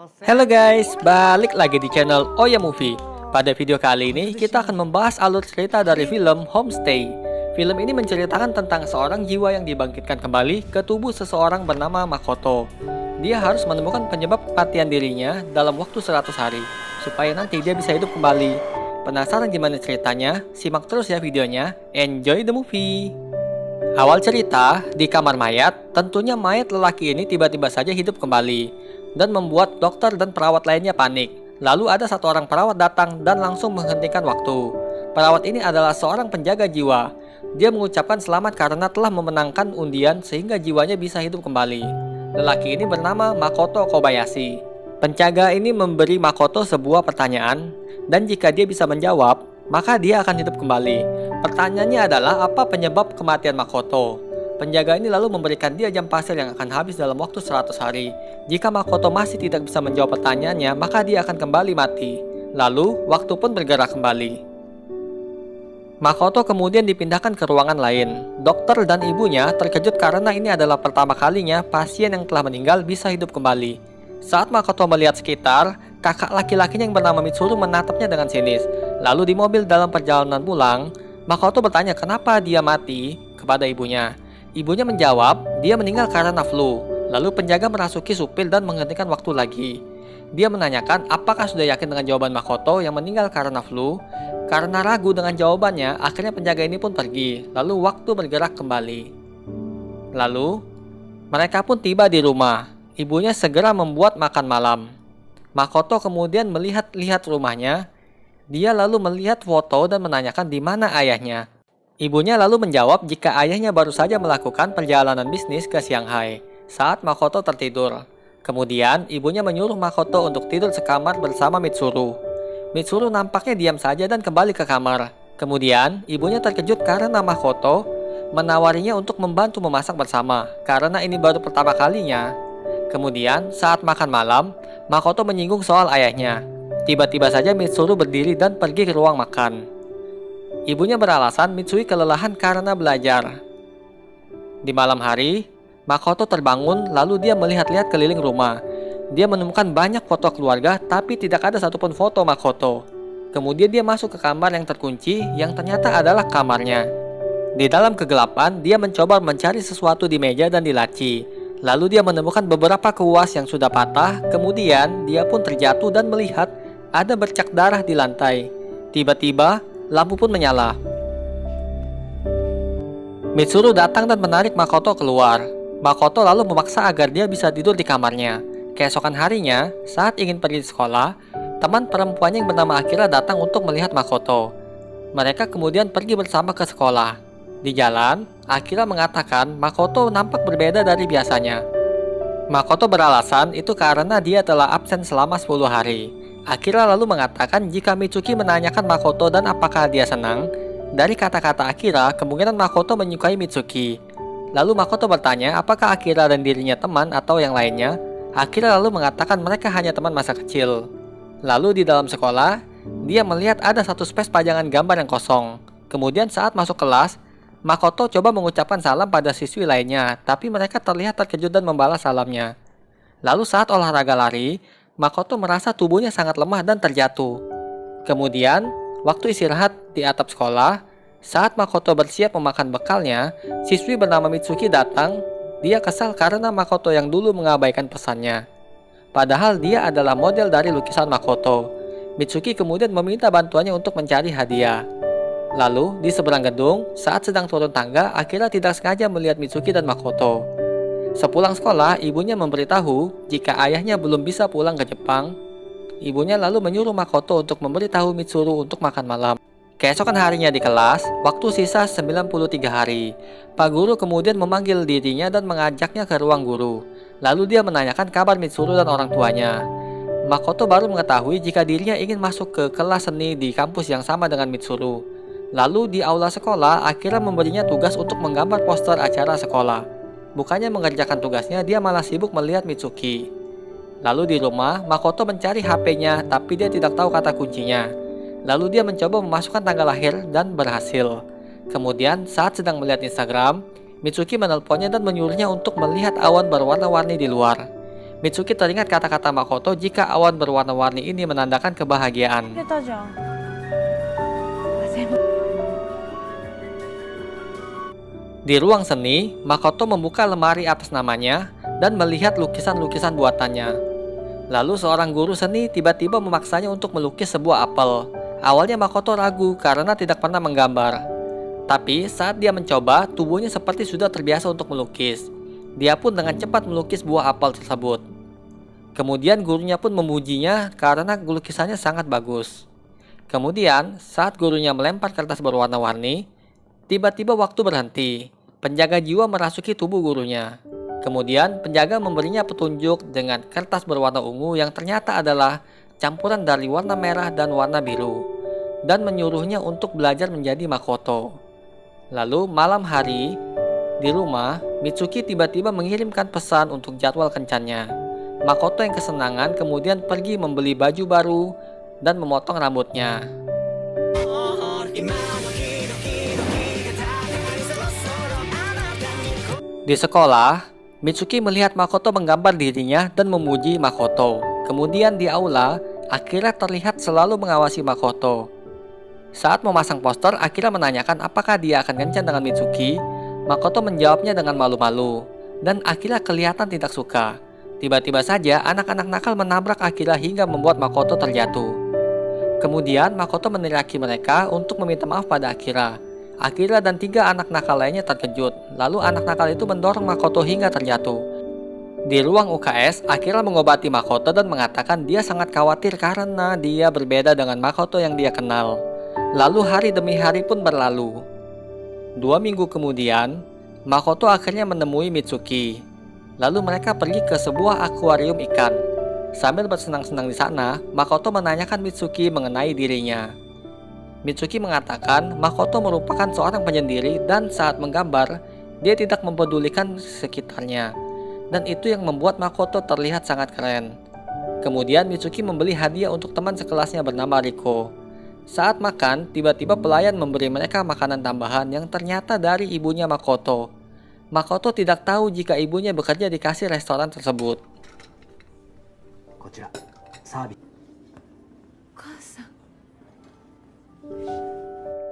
Halo guys, balik lagi di channel Oya Movie. Pada video kali ini kita akan membahas alur cerita dari film Homestay. Film ini menceritakan tentang seorang jiwa yang dibangkitkan kembali ke tubuh seseorang bernama Makoto. Dia harus menemukan penyebab kematian dirinya dalam waktu 100 hari supaya nanti dia bisa hidup kembali. Penasaran gimana ceritanya? Simak terus ya videonya. Enjoy the movie. Awal cerita, di kamar mayat, tentunya mayat lelaki ini tiba-tiba saja hidup kembali dan membuat dokter dan perawat lainnya panik. Lalu ada satu orang perawat datang dan langsung menghentikan waktu. Perawat ini adalah seorang penjaga jiwa. Dia mengucapkan selamat karena telah memenangkan undian sehingga jiwanya bisa hidup kembali. Lelaki ini bernama Makoto Kobayashi. Penjaga ini memberi Makoto sebuah pertanyaan, dan jika dia bisa menjawab, maka dia akan hidup kembali. Pertanyaannya adalah apa penyebab kematian Makoto? Penjaga ini lalu memberikan dia jam pasir yang akan habis dalam waktu 100 hari. Jika Makoto masih tidak bisa menjawab pertanyaannya, maka dia akan kembali mati. Lalu, waktu pun bergerak kembali. Makoto kemudian dipindahkan ke ruangan lain. Dokter dan ibunya terkejut karena ini adalah pertama kalinya pasien yang telah meninggal bisa hidup kembali. Saat Makoto melihat sekitar, kakak laki-lakinya yang bernama Mitsuru menatapnya dengan sinis. Lalu di mobil dalam perjalanan pulang, Makoto bertanya kenapa dia mati kepada ibunya. Ibunya menjawab, dia meninggal karena flu. Lalu penjaga merasuki supir dan menghentikan waktu lagi. Dia menanyakan apakah sudah yakin dengan jawaban Makoto yang meninggal karena flu. Karena ragu dengan jawabannya, akhirnya penjaga ini pun pergi. Lalu waktu bergerak kembali. Lalu, mereka pun tiba di rumah. Ibunya segera membuat makan malam. Makoto kemudian melihat-lihat rumahnya. Dia lalu melihat foto dan menanyakan di mana ayahnya. Ibunya lalu menjawab jika ayahnya baru saja melakukan perjalanan bisnis ke Shanghai saat Makoto tertidur. Kemudian, ibunya menyuruh Makoto untuk tidur sekamar bersama Mitsuru. Mitsuru nampaknya diam saja dan kembali ke kamar. Kemudian, ibunya terkejut karena Makoto menawarinya untuk membantu memasak bersama, karena ini baru pertama kalinya. Kemudian, saat makan malam, Makoto menyinggung soal ayahnya. Tiba-tiba saja Mitsuru berdiri dan pergi ke ruang makan. Ibunya beralasan Mitsui kelelahan karena belajar. Di malam hari, Makoto terbangun lalu dia melihat-lihat keliling rumah. Dia menemukan banyak foto keluarga tapi tidak ada satupun foto Makoto. Kemudian dia masuk ke kamar yang terkunci yang ternyata adalah kamarnya. Di dalam kegelapan, dia mencoba mencari sesuatu di meja dan di laci. Lalu dia menemukan beberapa kuas yang sudah patah. Kemudian dia pun terjatuh dan melihat ada bercak darah di lantai. Tiba-tiba, lampu pun menyala. Mitsuru datang dan menarik Makoto keluar. Makoto lalu memaksa agar dia bisa tidur di kamarnya. Keesokan harinya, saat ingin pergi sekolah, teman perempuannya yang bernama Akira datang untuk melihat Makoto. Mereka kemudian pergi bersama ke sekolah. Di jalan, Akira mengatakan Makoto nampak berbeda dari biasanya. Makoto beralasan itu karena dia telah absen selama 10 hari. Akira lalu mengatakan jika Mitsuki menanyakan Makoto dan apakah dia senang. Dari kata-kata Akira, kemungkinan Makoto menyukai Mitsuki. Lalu Makoto bertanya apakah Akira dan dirinya teman atau yang lainnya. Akira lalu mengatakan mereka hanya teman masa kecil. Lalu di dalam sekolah, dia melihat ada satu space pajangan gambar yang kosong. Kemudian saat masuk kelas, Makoto coba mengucapkan salam pada siswi lainnya, tapi mereka terlihat terkejut dan membalas salamnya. Lalu saat olahraga lari, Makoto merasa tubuhnya sangat lemah dan terjatuh. Kemudian, waktu istirahat di atap sekolah, saat Makoto bersiap memakan bekalnya, siswi bernama Mitsuki datang. Dia kesal karena Makoto yang dulu mengabaikan pesannya. Padahal dia adalah model dari lukisan Makoto. Mitsuki kemudian meminta bantuannya untuk mencari hadiah. Lalu, di seberang gedung, saat sedang turun tangga, Akira tidak sengaja melihat Mitsuki dan Makoto. Sepulang sekolah, ibunya memberitahu jika ayahnya belum bisa pulang ke Jepang. Ibunya lalu menyuruh Makoto untuk memberitahu Mitsuru untuk makan malam. Keesokan harinya di kelas, waktu sisa 93 hari. Pak guru kemudian memanggil dirinya dan mengajaknya ke ruang guru. Lalu dia menanyakan kabar Mitsuru dan orang tuanya. Makoto baru mengetahui jika dirinya ingin masuk ke kelas seni di kampus yang sama dengan Mitsuru. Lalu di aula sekolah, Akira memberinya tugas untuk menggambar poster acara sekolah. Bukannya mengerjakan tugasnya, dia malah sibuk melihat Mitsuki. Lalu di rumah, Makoto mencari HP-nya, tapi dia tidak tahu kata kuncinya. Lalu dia mencoba memasukkan tanggal lahir dan berhasil. Kemudian, saat sedang melihat Instagram, Mitsuki menelponnya dan menyuruhnya untuk melihat awan berwarna-warni di luar. Mitsuki teringat kata-kata Makoto jika awan berwarna-warni ini menandakan kebahagiaan. 出たじゃん。Di ruang seni, Makoto membuka lemari atas namanya dan melihat lukisan-lukisan buatannya. Lalu seorang guru seni tiba-tiba memaksanya untuk melukis sebuah apel. Awalnya Makoto ragu karena tidak pernah menggambar. Tapi saat dia mencoba, tubuhnya seperti sudah terbiasa untuk melukis. Dia pun dengan cepat melukis buah apel tersebut. Kemudian gurunya pun memujinya karena lukisannya sangat bagus. Kemudian saat gurunya melempar kertas berwarna-warni, tiba-tiba waktu berhenti. Penjaga jiwa merasuki tubuh gurunya. Kemudian penjaga memberinya petunjuk dengan kertas berwarna ungu yang ternyata adalah campuran dari warna merah dan warna biru, dan menyuruhnya untuk belajar menjadi Makoto. Lalu malam hari, di rumah, Mitsuki tiba-tiba mengirimkan pesan untuk jadwal kencannya. Makoto yang kesenangan kemudian pergi membeli baju baru dan memotong rambutnya. Di sekolah, Mitsuki melihat Makoto menggambar dirinya dan memuji Makoto. Kemudian di aula, Akira terlihat selalu mengawasi Makoto. Saat memasang poster, Akira menanyakan apakah dia akan kencan dengan Mitsuki. Makoto menjawabnya dengan malu-malu, dan Akira kelihatan tidak suka. Tiba-tiba saja, anak-anak nakal menabrak Akira hingga membuat Makoto terjatuh. Kemudian, Makoto meneriaki mereka untuk meminta maaf pada Akira. Akira dan 3 anak nakal lainnya terkejut. Lalu anak nakal itu mendorong Makoto hingga terjatuh. Di ruang UKS, Akira mengobati Makoto dan mengatakan dia sangat khawatir karena dia berbeda dengan Makoto yang dia kenal. Lalu hari demi hari pun berlalu. 2 minggu kemudian, Makoto akhirnya menemui Mitsuki. Lalu mereka pergi ke sebuah akuarium ikan. Sambil bersenang-senang di sana, Makoto menanyakan Mitsuki mengenai dirinya. Mitsuki mengatakan Makoto merupakan seorang penyendiri dan saat menggambar, dia tidak mempedulikan sekitarnya. Dan itu yang membuat Makoto terlihat sangat keren. Kemudian Mitsuki membeli hadiah untuk teman sekelasnya bernama Riko. Saat makan, tiba-tiba pelayan memberi mereka makanan tambahan yang ternyata dari ibunya Makoto. Makoto tidak tahu jika ibunya bekerja di kasir restoran tersebut.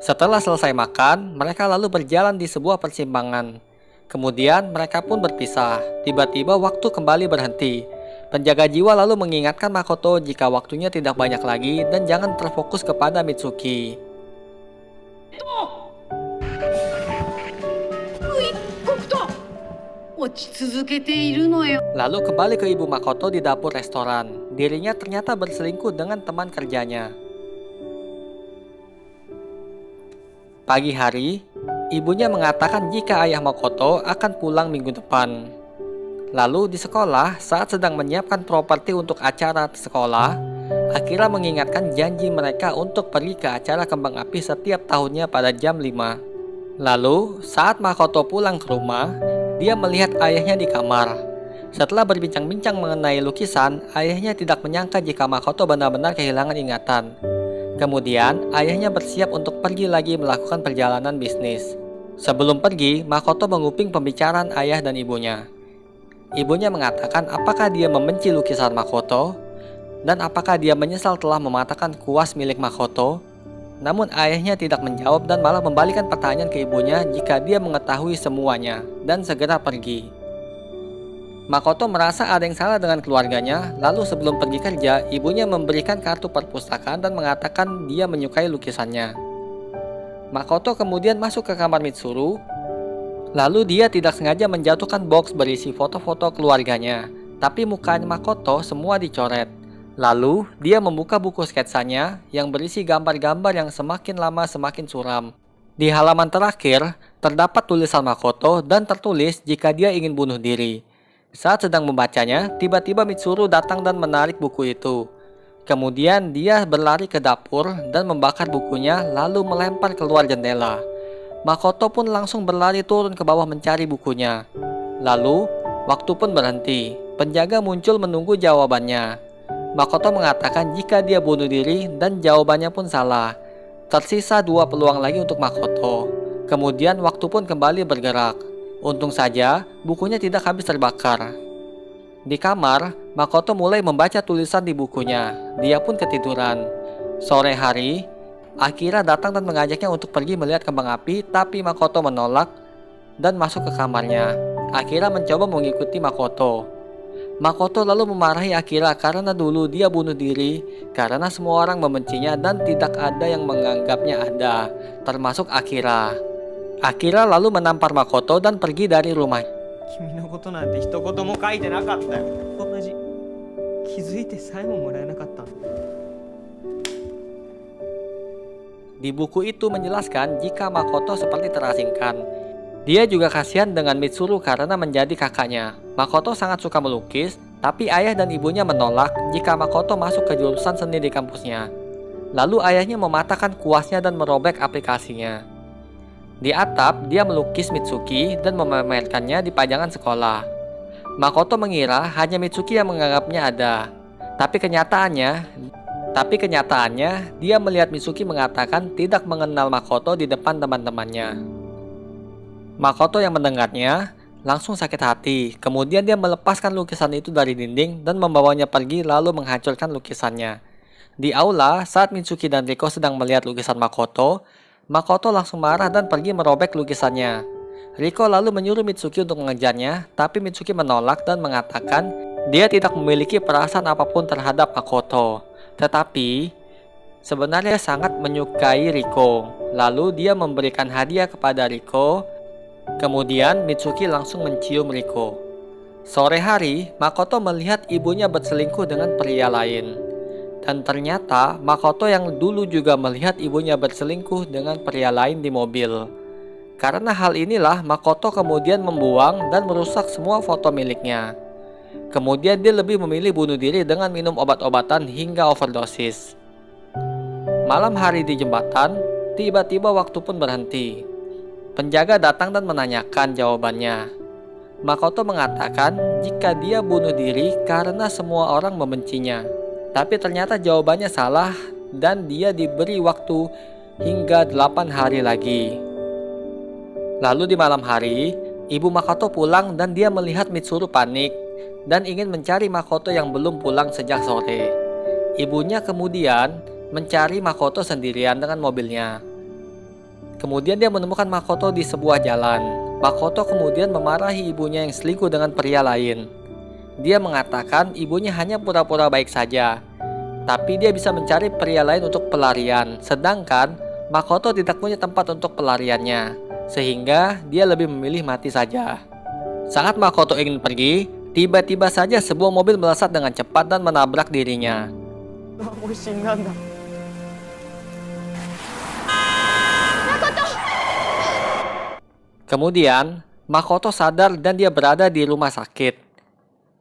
Setelah selesai makan, mereka lalu berjalan di sebuah persimpangan. Kemudian mereka pun berpisah. Tiba-tiba waktu kembali berhenti. Penjaga jiwa lalu mengingatkan Makoto jika waktunya tidak banyak lagi dan jangan terfokus kepada Mitsuki. Lalu kembali ke ibu Makoto di dapur restoran. Dirinya ternyata berselingkuh dengan teman kerjanya. Pagi hari, ibunya mengatakan jika ayah Makoto akan pulang minggu depan. Lalu di sekolah, saat sedang menyiapkan properti untuk acara sekolah, Akira mengingatkan janji mereka untuk pergi ke acara kembang api setiap tahunnya pada jam 5. Lalu, saat Makoto pulang ke rumah, dia melihat ayahnya di kamar. Setelah berbincang-bincang mengenai lukisan, ayahnya tidak menyangka jika Makoto benar-benar kehilangan ingatan. Kemudian, ayahnya bersiap untuk pergi lagi melakukan perjalanan bisnis. Sebelum pergi, Makoto menguping pembicaraan ayah dan ibunya. Ibunya mengatakan apakah dia membenci lukisan Makoto, dan apakah dia menyesal telah mematahkan kuas milik Makoto. Namun ayahnya tidak menjawab dan malah membalikan pertanyaan ke ibunya jika dia mengetahui semuanya, dan segera pergi. Makoto merasa ada yang salah dengan keluarganya, lalu sebelum pergi kerja, ibunya memberikan kartu perpustakaan dan mengatakan dia menyukai lukisannya. Makoto kemudian masuk ke kamar Mitsuru, lalu dia tidak sengaja menjatuhkan box berisi foto-foto keluarganya, tapi mukanya Makoto semua dicoret. Lalu, dia membuka buku sketsanya yang berisi gambar-gambar yang semakin lama semakin suram. Di halaman terakhir, terdapat tulisan Makoto dan tertulis jika dia ingin bunuh diri. Saat sedang membacanya, tiba-tiba Mitsuru datang dan menarik buku itu. Kemudian dia berlari ke dapur dan membakar bukunya lalu melempar keluar jendela. Makoto pun langsung berlari turun ke bawah mencari bukunya. Lalu, waktu pun berhenti. Penjaga muncul menunggu jawabannya. Makoto mengatakan jika dia bunuh diri dan jawabannya pun salah. Tersisa 2 peluang lagi untuk Makoto. Kemudian waktu pun kembali bergerak. Untung saja bukunya tidak habis terbakar. Di kamar, Makoto mulai membaca tulisan di bukunya. Dia pun ketiduran. Sore hari, Akira datang dan mengajaknya untuk pergi melihat kembang api, tapi Makoto menolak dan masuk ke kamarnya. Akira mencoba mengikuti Makoto. Makoto lalu memarahi Akira karena dulu dia bunuh diri karena semua orang membencinya dan tidak ada yang menganggapnya ada, termasuk Akira. Akira lalu menampar Makoto dan pergi dari rumah. 君のことなんて一言も書いてなかったよ。同じ。気づいてさえももらえなかったんだ。 Di buku itu menjelaskan jika Makoto seperti terasingkan. Dia juga kasihan dengan Mitsuru karena menjadi kakaknya. Makoto sangat suka melukis, tapi ayah dan ibunya menolak jika Makoto masuk ke jurusan seni di kampusnya. Lalu ayahnya mematahkan kuasnya dan merobek aplikasinya. Di atap, dia melukis Mitsuki dan memamerkannya di pajangan sekolah. Makoto mengira hanya Mitsuki yang menganggapnya ada. Tapi kenyataannya, dia melihat Mitsuki mengatakan tidak mengenal Makoto di depan teman-temannya. Makoto yang mendengarnya langsung sakit hati. Kemudian dia melepaskan lukisan itu dari dinding dan membawanya pergi lalu menghancurkan lukisannya. Di aula, saat Mitsuki dan Riko sedang melihat lukisan Makoto, Makoto langsung marah dan pergi merobek lukisannya. Riko lalu menyuruh Mitsuki untuk mengejarnya, tapi Mitsuki menolak dan mengatakan dia tidak memiliki perasaan apapun terhadap Makoto. Tetapi, sebenarnya sangat menyukai Riko. Lalu dia memberikan hadiah kepada Riko. Kemudian Mitsuki langsung mencium Riko. Sore hari, Makoto melihat ibunya berselingkuh dengan pria lain. Dan ternyata Makoto yang dulu juga melihat ibunya berselingkuh dengan pria lain di mobil. Karena hal inilah Makoto kemudian membuang dan merusak semua foto miliknya. Kemudian dia lebih memilih bunuh diri dengan minum obat-obatan hingga overdosis. Malam hari di jembatan, tiba-tiba waktu pun berhenti. Penjaga datang dan menanyakan jawabannya. Makoto mengatakan jika dia bunuh diri karena semua orang membencinya. Tapi ternyata jawabannya salah dan dia diberi waktu hingga 8 hari lagi. Lalu di malam hari, ibu Makoto pulang dan dia melihat Mitsuru panik dan ingin mencari Makoto yang belum pulang sejak sore. Ibunya kemudian mencari Makoto sendirian dengan mobilnya. Kemudian dia menemukan Makoto di sebuah jalan. Makoto kemudian memarahi ibunya yang selingkuh dengan pria lain. Dia mengatakan ibunya hanya pura-pura baik saja, tapi dia bisa mencari pria lain untuk pelarian, sedangkan Makoto tidak punya tempat untuk pelariannya, sehingga dia lebih memilih mati saja. Saat Makoto ingin pergi, tiba-tiba saja sebuah mobil melesat dengan cepat dan menabrak dirinya. Kemudian, Makoto sadar dan dia berada di rumah sakit.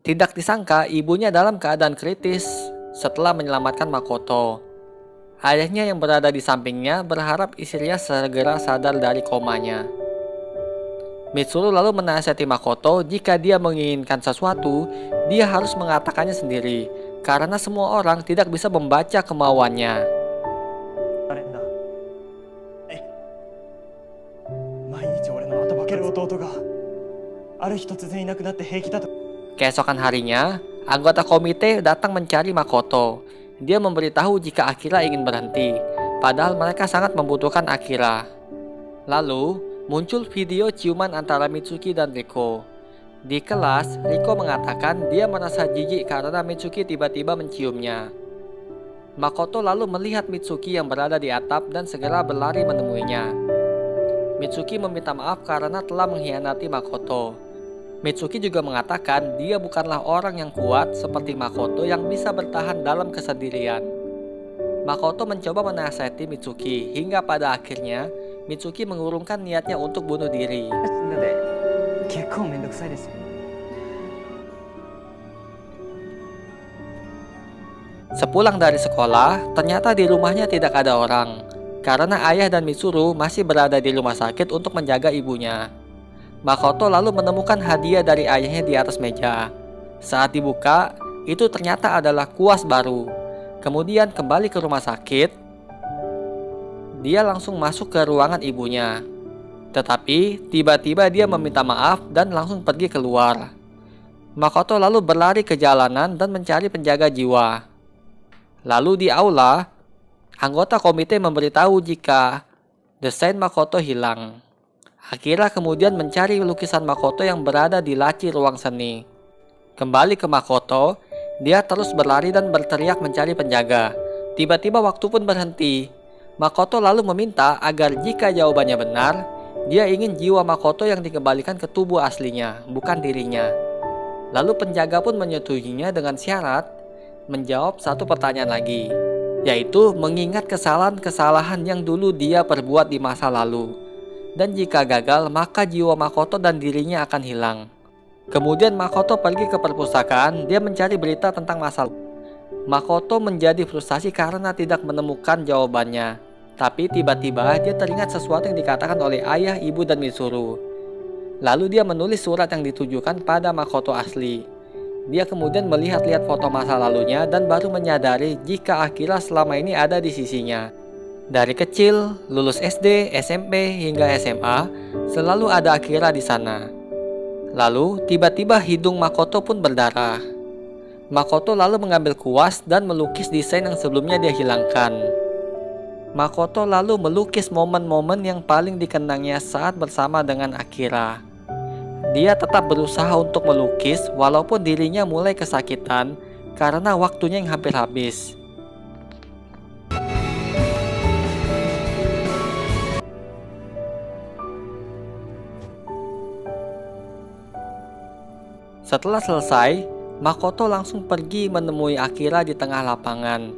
Tidak disangka ibunya dalam keadaan kritis setelah menyelamatkan Makoto. Ayahnya yang berada di sampingnya berharap istrinya segera sadar dari komanya. Mitsuru lalu menasihati Makoto jika dia menginginkan sesuatu, dia harus mengatakannya sendiri, karena semua orang tidak bisa membaca kemauannya. Keesokan harinya, anggota komite datang mencari Makoto. Dia memberitahu jika Akira ingin berhenti, padahal mereka sangat membutuhkan Akira. Lalu, muncul video ciuman antara Mitsuki dan Riko. Di kelas, Riko mengatakan dia merasa jijik karena Mitsuki tiba-tiba menciumnya. Makoto lalu melihat Mitsuki yang berada di atap dan segera berlari menemuinya. Mitsuki meminta maaf karena telah mengkhianati Makoto. Mitsuki juga mengatakan dia bukanlah orang yang kuat seperti Makoto yang bisa bertahan dalam kesendirian. Makoto mencoba menasihati Mitsuki hingga pada akhirnya Mitsuki mengurungkan niatnya untuk bunuh diri. Sepulang dari sekolah, ternyata di rumahnya tidak ada orang karena ayah dan Mitsuru masih berada di rumah sakit untuk menjaga ibunya. Makoto lalu menemukan hadiah dari ayahnya di atas meja. Saat dibuka, itu ternyata adalah kuas baru. Kemudian kembali ke rumah sakit, dia langsung masuk ke ruangan ibunya. Tetapi tiba-tiba dia meminta maaf dan langsung pergi keluar. Makoto lalu berlari ke jalanan dan mencari penjaga jiwa. Lalu di aula, anggota komite memberitahu jika desain Makoto hilang. Akira kemudian mencari lukisan Makoto yang berada di laci ruang seni. Kembali ke Makoto, dia terus berlari dan berteriak mencari penjaga. Tiba-tiba waktu pun berhenti. Makoto lalu meminta agar jika jawabannya benar, dia ingin jiwa Makoto yang dikembalikan ke tubuh aslinya, bukan dirinya. Lalu penjaga pun menyetujuinya dengan syarat menjawab satu pertanyaan lagi, yaitu mengingat kesalahan-kesalahan yang dulu dia perbuat di masa lalu. Dan jika gagal, maka jiwa Makoto dan dirinya akan hilang. Kemudian Makoto pergi ke perpustakaan, dia mencari berita tentang masa lalu. Makoto menjadi frustasi karena tidak menemukan jawabannya. Tapi tiba-tiba dia teringat sesuatu yang dikatakan oleh ayah, ibu, dan Mitsuru. Lalu dia menulis surat yang ditujukan pada Makoto asli. Dia kemudian melihat-lihat foto masa lalunya dan baru menyadari jika Akira selama ini ada di sisinya. Dari kecil, lulus SD, SMP, hingga SMA, selalu ada Akira di sana. Lalu, tiba-tiba hidung Makoto pun berdarah. Makoto lalu mengambil kuas dan melukis desain yang sebelumnya dia hilangkan. Makoto lalu melukis momen-momen yang paling dikenangnya saat bersama dengan Akira. Dia tetap berusaha untuk melukis walaupun dirinya mulai kesakitan karena waktunya yang hampir habis. Setelah selesai, Makoto langsung pergi menemui Akira di tengah lapangan.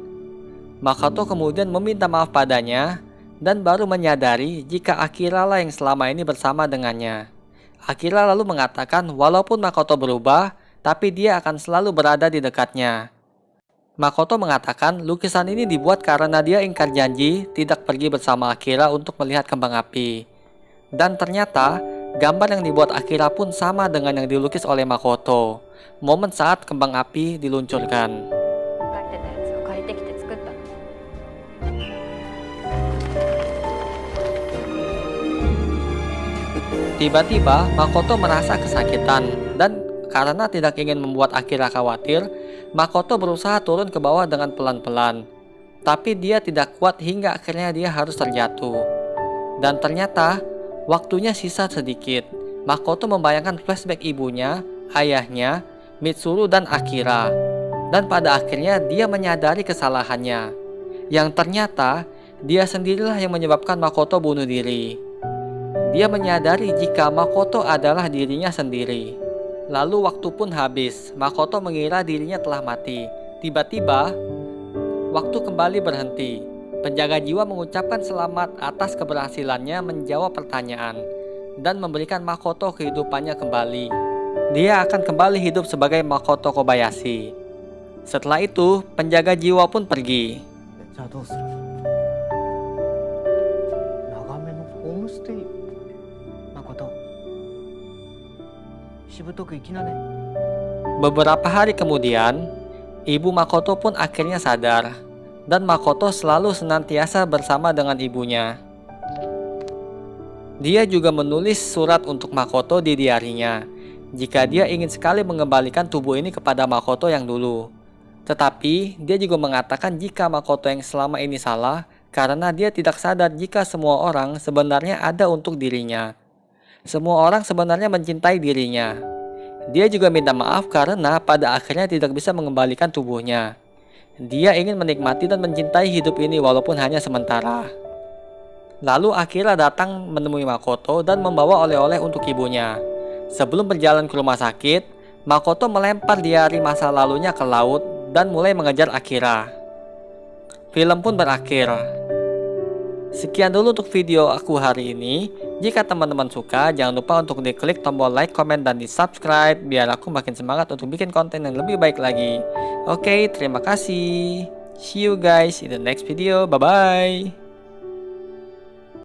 Makoto kemudian meminta maaf padanya dan baru menyadari jika Akira lah yang selama ini bersama dengannya. Akira lalu mengatakan walaupun Makoto berubah, tapi dia akan selalu berada di dekatnya. Makoto mengatakan lukisan ini dibuat karena dia ingkar janji tidak pergi bersama Akira untuk melihat kembang api. Dan ternyata gambar yang dibuat Akira pun sama dengan yang dilukis oleh Makoto, momen saat kembang api diluncurkan. Tiba-tiba Makoto merasa kesakitan dan karena tidak ingin membuat Akira khawatir, Makoto berusaha turun ke bawah dengan pelan-pelan. Tapi dia tidak kuat hingga akhirnya dia harus terjatuh. Dan ternyata waktunya sisa sedikit. Makoto membayangkan flashback ibunya, ayahnya, Mitsuru, dan Akira. Dan pada akhirnya dia menyadari kesalahannya. Yang ternyata dia sendirilah yang menyebabkan Makoto bunuh diri. Dia menyadari jika Makoto adalah dirinya sendiri. Lalu waktu pun habis. Makoto mengira dirinya telah mati. Tiba-tiba, waktu kembali berhenti. Penjaga jiwa mengucapkan selamat atas keberhasilannya menjawab pertanyaan dan memberikan Makoto kehidupannya kembali. Dia akan kembali hidup sebagai Makoto Kobayashi. Setelah itu, penjaga jiwa pun pergi. Beberapa hari kemudian, ibu Makoto pun akhirnya sadar, dan Makoto selalu senantiasa bersama dengan ibunya. Dia juga menulis surat untuk Makoto di diarinya, jika dia ingin sekali mengembalikan tubuh ini kepada Makoto yang dulu. Tetapi, dia juga mengatakan jika Makoto yang selama ini salah, karena dia tidak sadar jika semua orang sebenarnya ada untuk dirinya. Semua orang sebenarnya mencintai dirinya. Dia juga minta maaf karena pada akhirnya tidak bisa mengembalikan tubuhnya. Dia ingin menikmati dan mencintai hidup ini walaupun hanya sementara. Lalu Akira datang menemui Makoto dan membawa oleh-oleh untuk ibunya. Sebelum berjalan ke rumah sakit, Makoto melempar diari masa lalunya ke laut dan mulai mengejar Akira. Film pun berakhir. Sekian dulu untuk video aku hari ini. Jika teman-teman suka, jangan lupa untuk diklik tombol like, komen, dan di subscribe biar aku makin semangat untuk bikin konten yang lebih baik lagi. Oke, terima kasih. See you guys in the next video. Bye-bye.